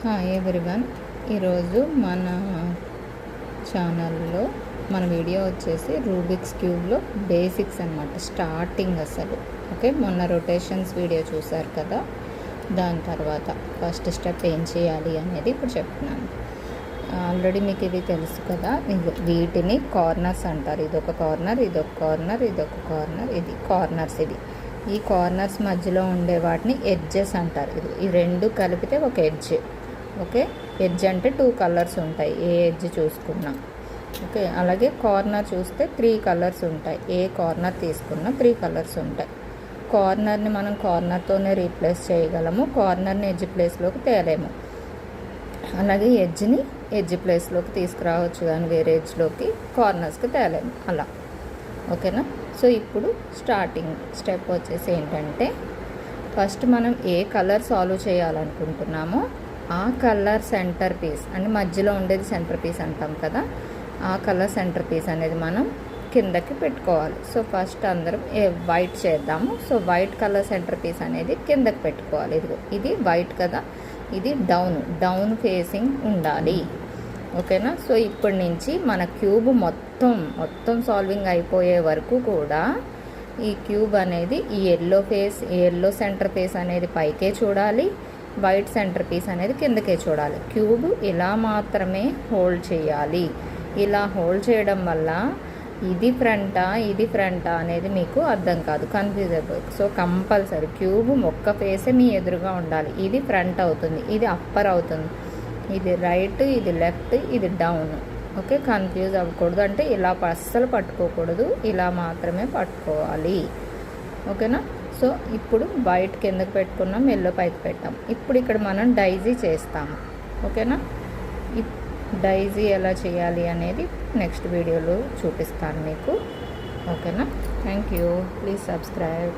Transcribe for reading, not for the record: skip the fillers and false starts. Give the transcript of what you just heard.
Hi everyone. ఈరోజు మన ఛానల్లో మన వీడియో వచ్చేసి రూబిక్స్ క్యూబ్లో బేసిక్స్ అనమాట, స్టార్టింగ్ అసలు. ఓకే, మొన్న రొటేషన్స్ వీడియో చూసారు కదా, దాని తర్వాత ఫస్ట్ స్టెప్ ఏం చేయాలి అనేది ఇప్పుడు చెప్తున్నాను. ఆల్రెడీ మీకు ఇది తెలుసు కదా, వీటిని కార్నర్స్ అంటారు. ఇదొక కార్నర్, ఇదొక కార్నర్, ఇదొక కార్నర్, ఇది కార్నర్స్. ఈ కార్నర్స్ మధ్యలో ఉండే వాటిని ఎడ్జెస్ అంటారు. ఈ రెండు కలిపితే ఒక ఎడ్జ్. ఓకే, ఎడ్జ్ అంటే 2 కలర్స్ ఉంటాయి, ఏ ఎడ్జ్ చూసుకున్నా. ఓకే, అలాగే కార్నర్ చూస్తే 3 కలర్స్ ఉంటాయి, ఏ కార్నర్ తీసుకున్నా 3 కలర్స్ ఉంటాయి. కార్నర్ని మనం కార్నర్తోనే రీప్లేస్ చేయగలము, కార్నర్ని ఎడ్జ్ ప్లేస్లోకి తేలేము. అలాగే ఎడ్జ్ని ఎడ్జ్ ప్లేస్లోకి తీసుకురావచ్చు, కానీ వేరే ఎడ్జ్లోకి కార్నర్స్కి తేలేము అలా. ఓకేనా? సో ఇప్పుడు స్టార్టింగ్ స్టెప్ వచ్చేసి ఏంటంటే, ఫస్ట్ మనం ఏ కలర్ సాల్వ్ చేయాలనుకుంటున్నామో ఆ కలర్ సెంటర్ పీస్, అంటే మధ్యలో ఉండేది సెంటర్ పీస్ అంటాం కదా, ఆ కలర్ సెంటర్ పీస్ అనేది మనం కిందకి పెట్టుకోవాలి. సో ఫస్ట్ అందరం వైట్ చేద్దాము. So white colour centre piece అనేది కిందకి పెట్టుకోవాలి. ఇది వైట్ కదా, ఇది డౌన్ ఫేసింగ్ ఉండాలి. ఓకేనా? సో ఇప్పటి నుంచి మన క్యూబ్ మొత్తం సాల్వింగ్ అయిపోయే వరకు కూడా ఈ క్యూబ్ అనేది ఈ ఎల్లో సెంటర్ పీస్ అనేది పైకే చూడాలి, వైట్ సెంటర్ పీస్ అనేది కిందకే చూడాలి. క్యూబ్ ఇలా మాత్రమే హోల్డ్ చేయాలి. ఇలా హోల్డ్ చేయడం వల్ల ఇది ఫ్రంటా అనేది మీకు అర్థం కాదు, కన్ఫ్యూజ్ అయిపోతుంది. సో కంపల్సరీ క్యూబ్ ఒక్క ఫేసే మీ ఎదురుగా ఉండాలి. ఇది ఫ్రంట్ అవుతుంది, ఇది అప్పర్ అవుతుంది, ఇది రైట్, ఇది లెఫ్ట్, ఇది డౌన్. ఓకే, కన్ఫ్యూజ్ అవ్వకూడదు. అంటే ఇలా అస్సలు పట్టుకోకూడదు, ఇలా మాత్రమే పట్టుకోవాలి. ఓకేనా? సో ఇప్పుడు వైట్ కిందకి పెట్టుకున్నాం, ఎల్లో పైకి పెట్టాం. ఇప్పుడు ఇక్కడ మనం డైజీ చేస్తాము. ఓకేనా? డైజీ ఎలా చేయాలి అనేది నెక్స్ట్ వీడియోలో చూపిస్తాను మీకు. ఓకేనా? Thank you. Please subscribe.